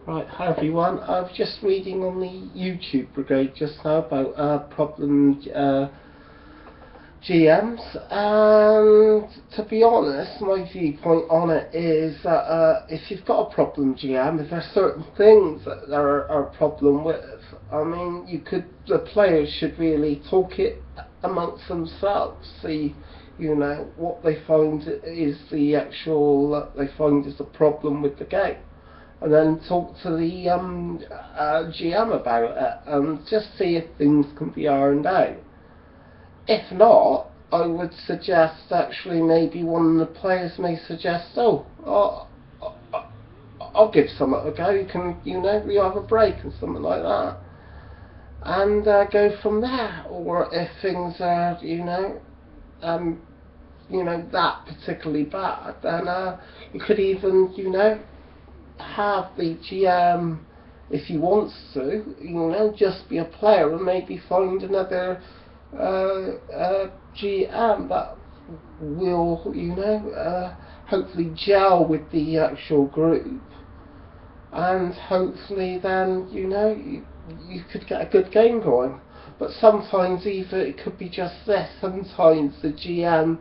Right, hi everyone. I was just reading on the YouTube brigade just now about problem GMs, and to be honest, my viewpoint on it is that if you've got a problem GM, if there are certain things that there are a problem with, I mean, the players should really talk it amongst themselves, see, what they find is they find is the problem with the game, and then talk to the GM about it and just see if things can be ironed out. If not, I would suggest actually maybe one of the players may suggest, I'll give something a go. You can, we have a break and something like that, and go from there. Or if things are, that particularly bad, then you could even, have the GM, if he wants to, just be a player and maybe find another GM that will, hopefully gel with the actual group, and hopefully then, you could get a good game going. But sometimes either it could be just this, sometimes the GM,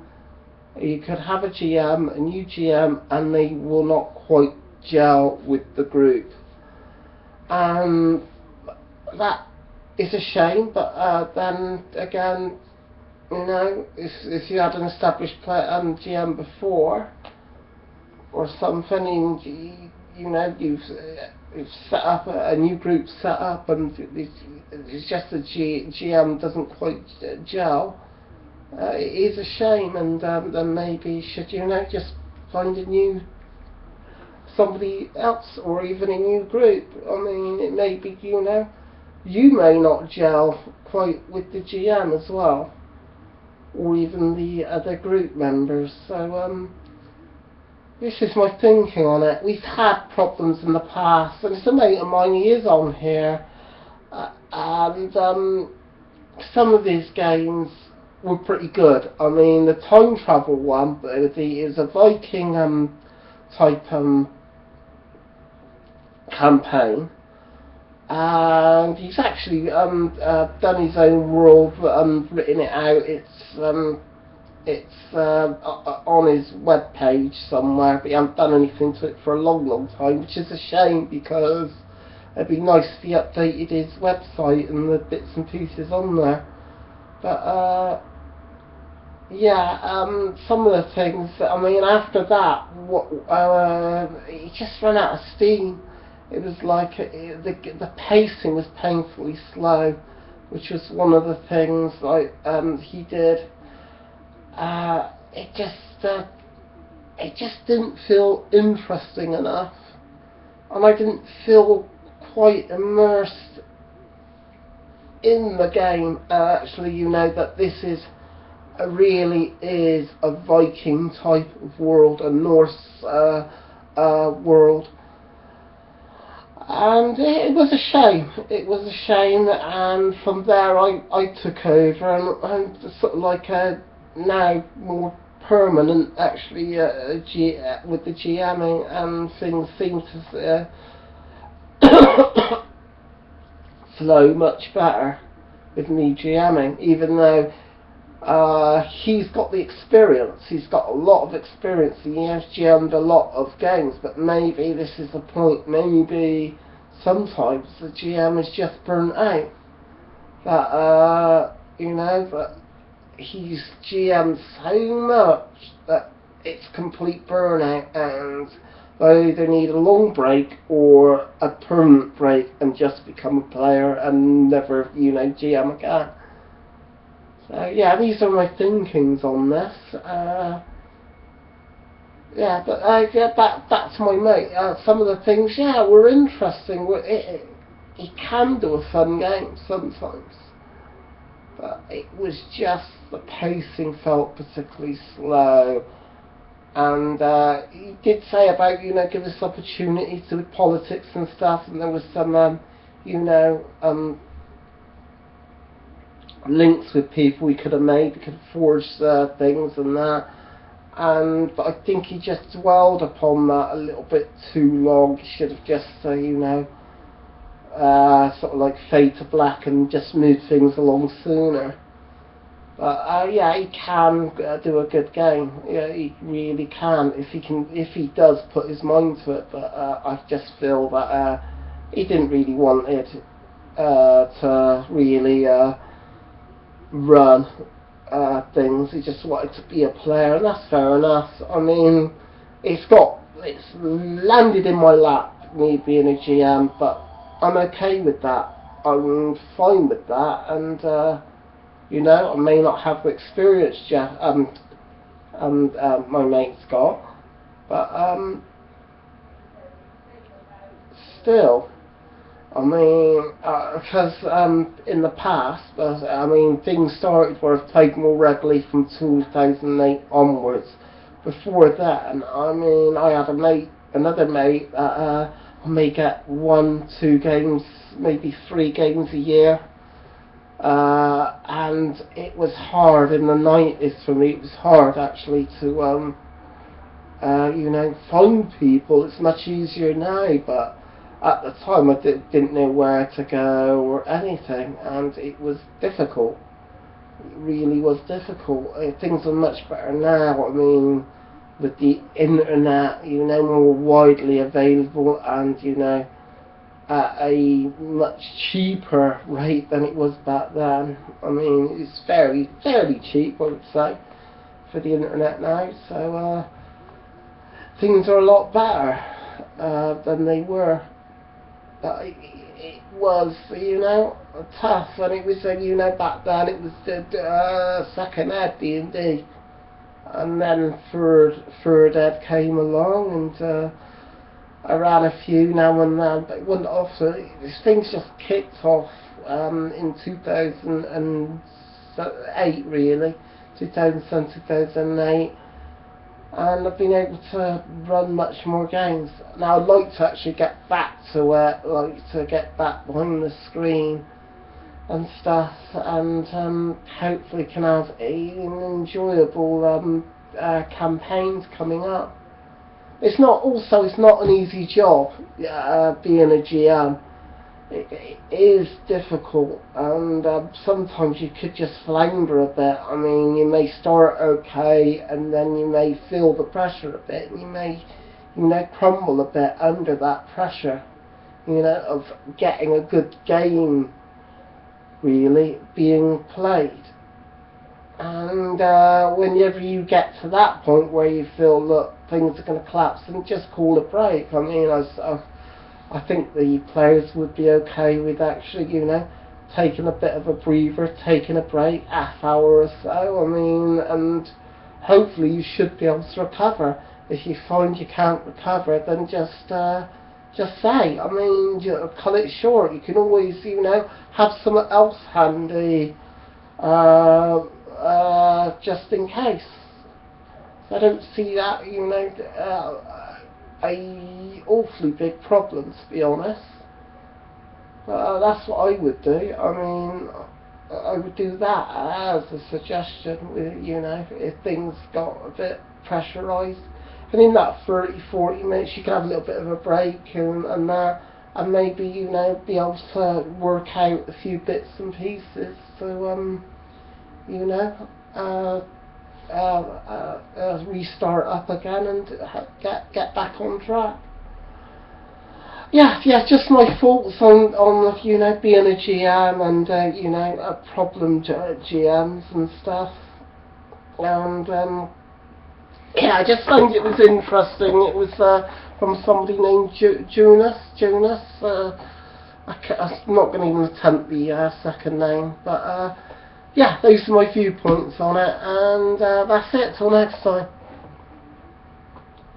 you could have a new GM, and they will not quite gel with the group. And that is a shame, but then again, if you had an established GM before or something, and you've set up a new group set up, and it's just the GM doesn't quite gel, it is a shame, and then maybe should just find somebody else, or even a new group. I mean, it may be, you may not gel quite with the GM as well, or even the other group members. So this is my thinking on it. We've had problems in the past, and it's a mate of mine, he is on here, and some of these games were pretty good. I mean, the time travel one is a Viking type campaign, and he's actually done his own world, written it out. It's on his web page somewhere, but he hasn't done anything to it for a long time, which is a shame, because it'd be nice if he updated his website and the bits and pieces on there. But some of the things, I mean, after that, he just ran out of steam. It was like the pacing was painfully slow, which was one of the things he did. It just didn't feel interesting enough, and I didn't feel quite immersed in the game. Actually, that this really is a Viking type of world, a Norse world. And it was a shame. It was a shame, and from there I took over, and sort of like a now more permanent, actually, with the GMing, and things seem to flow much better with me GMing, even though he's got the experience. He's got a lot of experience. He has GM'd a lot of games, but maybe this is the point. Maybe sometimes the GM is just burnt out. That that he's GM'd so much that it's complete burnout, and they either need a long break or a permanent break and just become a player and never, GM again. So yeah, these are my thinkings on this. That's my mate. Some of the things, were interesting. It can do a fun game sometimes, but it was just the pacing felt particularly slow. And he did say about, give us opportunities with politics and stuff, and there was some, links with people we could have made, we could have forged things and that. but I think he just dwelled upon that a little bit too long. He should have just, sort of like fade to black and just moved things along sooner. But yeah, he can do a good game. Yeah, he really can if he does put his mind to it. But I just feel that he didn't really want it to really run things. He just wanted to be a player, and that's fair enough. I mean, it's landed in my lap, me being a GM, but I'm okay with that. I'm fine with that, and I may not have the experience my mate's got, but still. I mean, because in the past, things started where I've played more regularly from 2008 onwards. Before then, I had another mate that I may get 1, 2 games, maybe 3 games a year. And it was hard in the 90s for me. It was hard actually to, find people. It's much easier now, but at the time I didn't know where to go or anything, and it was difficult. It really was difficult. Things are much better now. I mean, with the internet, more widely available, and at a much cheaper rate than it was back then. I mean, it's fairly cheap, I would say, for the internet now. So things are a lot better than they were. But it was, tough, and it was, back then it was the second ed, D&D, and then third ed came along, and I ran a few now and then, but it wasn't often. Things just kicked off in 2008, really, 2007, 2008. And I've been able to run much more games. Now I'd like to actually get back to it, get back behind the screen and stuff, and hopefully can have an enjoyable campaigns coming up. It's not an easy job being a GM. It is difficult, and sometimes you could just flounder a bit. I mean, you may start okay, and then you may feel the pressure a bit, and you may, crumble a bit under that pressure, of getting a good game, really, being played. And whenever you get to that point where you feel, look, things are going to collapse, and just call a break. I mean, I think the players would be okay with actually, taking a bit of a breather, taking a break, half hour or so. I mean, and hopefully you should be able to recover. If you find you can't recover, then just say. I mean, cut it short. You can always, have something else handy, just in case. I don't see that, a awfully big problem, to be honest. That's what I would do. I mean, I would do that as a suggestion, if things got a bit pressurised. And in that 30-40 minutes you can have a little bit of a break and maybe, be able to work out a few bits and pieces to, restart up again and get back on track. Yeah, just my thoughts on being a GM and problem GMs and stuff. And I just found it was interesting. It was from somebody named Jonas. I'm not going to even attempt the second name, but yeah, those are my viewpoints on it, and that's it. Till next time.